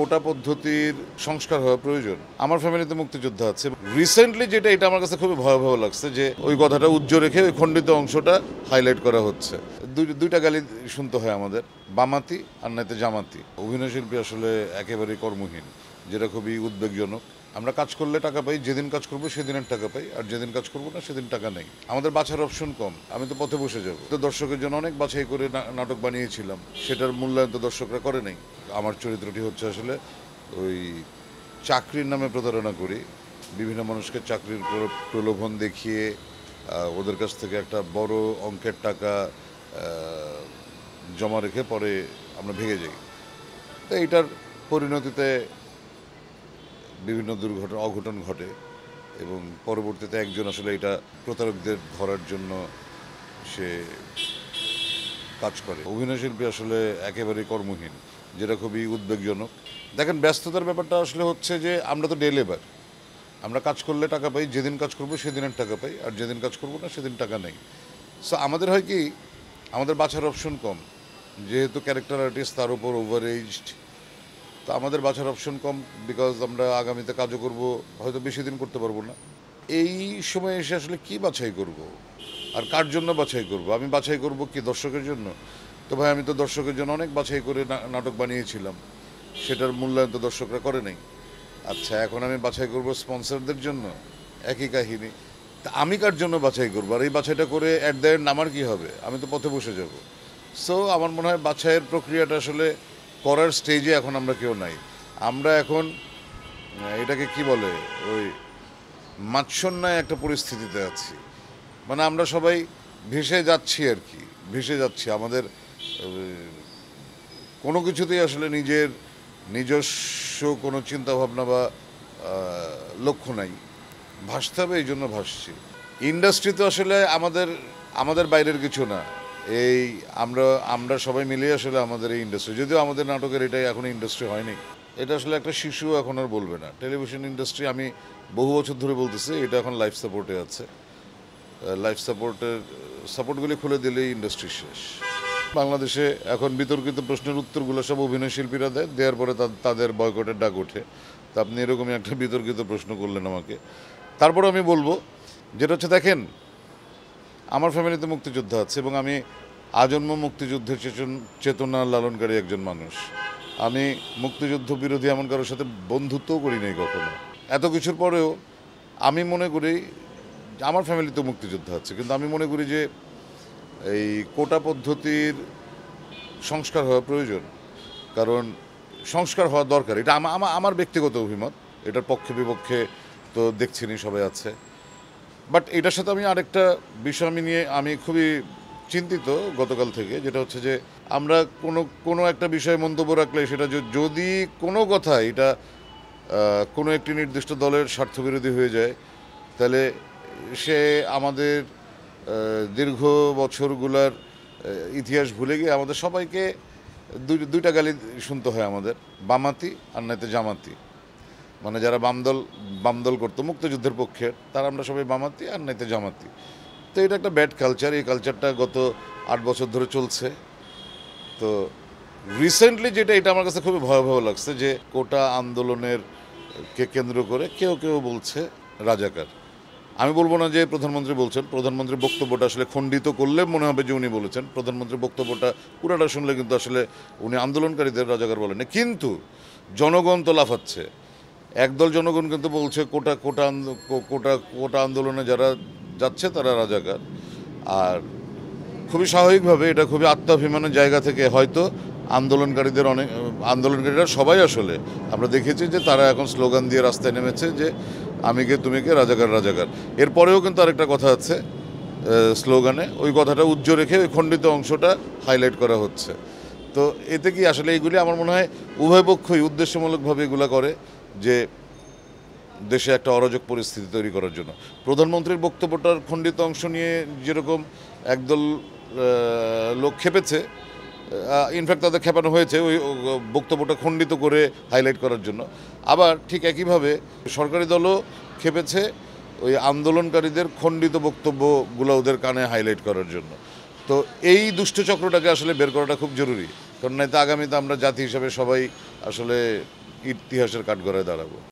কোটা পদ্ধতির সংস্কার হওয়া প্রয়োজন। আমার ফ্যামিলিতে মুক্তিযোদ্ধা আছে। রিসেন্টলি যেটা এটা আমার কাছে খুবই ভয়াবহ লাগছে যে ওই কথাটা উজ্জ্ব রেখে ওই খণ্ডিত অংশটা হাইলাইট করা হচ্ছে। দুইটা গালি শুনতে হয় আমাদের, বামাতি আর নাইতে জামাতি। অভিনয়শিল্পী আসলে একেবারেই কর্মহীন, যেটা খুবই উদ্বেগজনক। আমরা কাজ করলে টাকা পাই, যেদিন কাজ করবো সেদিনের টাকা পাই, আর যেদিন কাজ করবো না সেদিন টাকা নেই। আমাদের বাছার অপশন কম, আমি তো পথে বসে যাবো। তো দর্শকের জন্য অনেক বাছাই করে নাটক বানিয়েছিলাম, সেটার মূল্যায়ন তো দর্শকরা করে নাই। আমার চরিত্রটি হচ্ছে আসলে ওই চাকরির নামে প্রতারণা করি, বিভিন্ন মানুষকে চাকরির প্রলোভন দেখিয়ে ওদের কাছ থেকে একটা বড় অঙ্কের টাকা জমা রেখে পরে আমরা ভেঙে যাই। তো এইটার পরিণতিতে বিভিন্ন অঘটন ঘটে এবং পরবর্তীতে একজন আসলে এটা প্রতারকদের ধরার জন্য সে কাজ করে। অভিনয়শিল্পী আসলে একেবারেই কর্মহীন, যেটা খুবই উদ্বেগজনক। দেখেন, ব্যস্ততার ব্যাপারটা আসলে হচ্ছে যে আমরা তো ডে লেবার, আমরা কাজ করলে টাকা পাই, যেদিন কাজ করবো সেদিনের টাকা পাই, আর যেদিন কাজ করবো না সেদিন টাকা নেই। সো আমাদের হয় কি, আমাদের বাছার অপশন কম, যেহেতু ক্যারেক্টার আর্টিস্ট, তার উপর ওভার এজড, তো আমাদের বাছার অপশন কম। বিকজ আমরা আগামীতে কাজও করব, হয়তো বেশি দিন করতে পারবো না। এই সময় এসে আসলে কি বাছাই করব আর কার জন্য বাছাই করব? আমি বাছাই করব কি দর্শকের জন্য? তো ভাই, আমি তো দর্শকের জন্য অনেক বাছাই করে নাটক বানিয়েছিলাম, সেটার মূল্যায়ন তো দর্শকরা করে নাই। আচ্ছা, এখন আমি বাছাই করব স্পন্সরদের জন্য, একই কাহিনী। তা আমি কার জন্য বাছাই করবো? আর এই বাছাইটা করে অ্যাট দ্য এন্ড আমার কী হবে? আমি তো পথে বসে যাব। সো আমার মনে হয় বাছাইয়ের প্রক্রিয়াটা আসলে করার স্টেজে এখন আমরা কেউ নাই। আমরা এখন এটাকে কি বলে, ওই মাৎসন্যায় একটা পরিস্থিতিতে আছি। মানে আমরা সবাই ভেসে যাচ্ছি আর কি, ভেসে যাচ্ছি। আমাদের কোনো কিছুতেই আসলে নিজস্ব কোনো চিন্তাভাবনা বা লক্ষ্য নাই। ভাসতে হবে, এই জন্য ভাসছি। ইন্ডাস্ট্রি তো আসলে আমাদের বাইরের কিছু না। এই আমরা সবাই মিলে আসলে আমাদের এই ইন্ডাস্ট্রি, যদিও আমাদের নাটকের এটাই এখনো ইন্ডাস্ট্রি হয়নি। এটা আসলে একটা শিশু এখন আর বলবে না। টেলিভিশন ইন্ডাস্ট্রি, আমি বহু বছর ধরে বলতেছি, এটা এখন লাইফ সাপোর্টে আছে। লাইফ সাপোর্টগুলি খুলে দিলেই ইন্ডাস্ট্রি শেষ। বাংলাদেশে এখন বিতর্কিত প্রশ্নের উত্তরগুলো সব অভিনয় শিল্পীরা দেওয়ার পরে তাদের বয়কটের ডাক ওঠে। তা আপনি এরকমই একটা বিতর্কিত প্রশ্ন করলেন আমাকে। তারপর আমি বলবো যেটা হচ্ছে, দেখেন, আমার ফ্যামিলিতে মুক্তিযোদ্ধা আছে এবং আমি আজন্ম মুক্তিযুদ্ধের চেতনা লালনকারী একজন মানুষ। আমি মুক্তিযুদ্ধ বিরোধী এমন কারোর সাথে বন্ধুত্বও করি নাই কখনো। এত কিছুর পরেও আমি মনে করি, আমার ফ্যামিলিতে মুক্তিযোদ্ধা আছে, কিন্তু আমি মনে করি যে এই কোটা পদ্ধতির সংস্কার হওয়া প্রয়োজন। কারণ সংস্কার হওয়া দরকার, এটা আমার ব্যক্তিগত অভিমত। এটার পক্ষে বিপক্ষে তো দেখছিনি, সবাই আছে। বাট এটার সাথে আমি আরেকটা বিষয় আমি খুবই চিন্তিত গতকাল থেকে, যেটা হচ্ছে যে আমরা কোনো একটা বিষয়ে মন্তব্য রাখলে সেটা যদি কোনো কথা এটা কোনো একটি নির্দিষ্ট দলের স্বার্থবিরোধী হয়ে যায়, তাহলে সে আমাদের দীর্ঘ বছরগুলার ইতিহাস ভুলে গিয়ে আমাদের সবাইকে দুইটা গালি শুনতে হয় আমাদের, বামাতি আর নাইতে জামাতি। মানে যারা বামদল করতো মুক্তিযুদ্ধের পক্ষে, তারা আমরা সবাই বামাতি আর নাইতে জামাতি। তো এটা একটা ব্যাড কালচার। এই কালচারটা গত 8 বছর ধরে চলছে। তো রিসেন্টলি যেটা এটা আমার কাছে খুবই ভয়াবহ লাগছে যে কোটা আন্দোলনের কে কেন্দ্র করে কেউ বলছে রাজাকার। আমি বলবো না যে প্রধানমন্ত্রী বলছেন, প্রধানমন্ত্রীর বক্তব্যটা আসলে খণ্ডিত করলে মনে হবে যে উনি বলেছেন। প্রধানমন্ত্রীর বক্তব্যটা পুরাটা শুনলে কিন্তু আসলে উনি আন্দোলনকারীদের রাজাকার বলেন না, কিন্তু জনগণ তো লাফাচ্ছে। একদল জনগণ কিন্তু বলছে কোটা আন্দোলনে যারা যাচ্ছে তারা রাজাকার। আর খুবই স্বাভাবিকভাবে এটা খুবই আত্মাভিমানের জায়গা থেকে হয়তো আন্দোলনকারীরা সবাই আসলে আমরা দেখেছি যে তারা এখন স্লোগান দিয়ে রাস্তায় নেমেছে যে আমি কে তুমি কে, রাজাকার রাজাকার। এরপরেও কিন্তু আরেকটা কথা আছে স্লোগানে, ওই কথাটা উজ্জ্ব রেখে ওই খণ্ডিত অংশটা হাইলাইট করা হচ্ছে। তো এতে কি আসলে এইগুলি আমার মনে হয় উভয় পক্ষই উদ্দেশ্যমূলকভাবে এগুলো করে, যে দেশে একটা অরাজক পরিস্থিতি তৈরি করার জন্য। প্রধানমন্ত্রীর বক্তব্যটার খণ্ডিত অংশ নিয়ে যেরকম একদল লোক খেপেছে, ইনফ্যাক্ট তাদের খেপানো হয়েছে ওই বক্তব্যটা খণ্ডিত করে হাইলাইট করার জন্য। আবার ঠিক একইভাবে সরকারি দলও খেপেছে ওই আন্দোলনকারীদের খণ্ডিত বক্তব্যগুলো ওদের কানে হাইলাইট করার জন্য। তো এই দুষ্টচক্রটাকে আসলে বের করাটা খুব জরুরি, কারণ নয়তো আগামীতে আমরা জাতি হিসাবে সবাই আসলে ইতিহাসের কাঠগড়ায় দাঁড়াবো।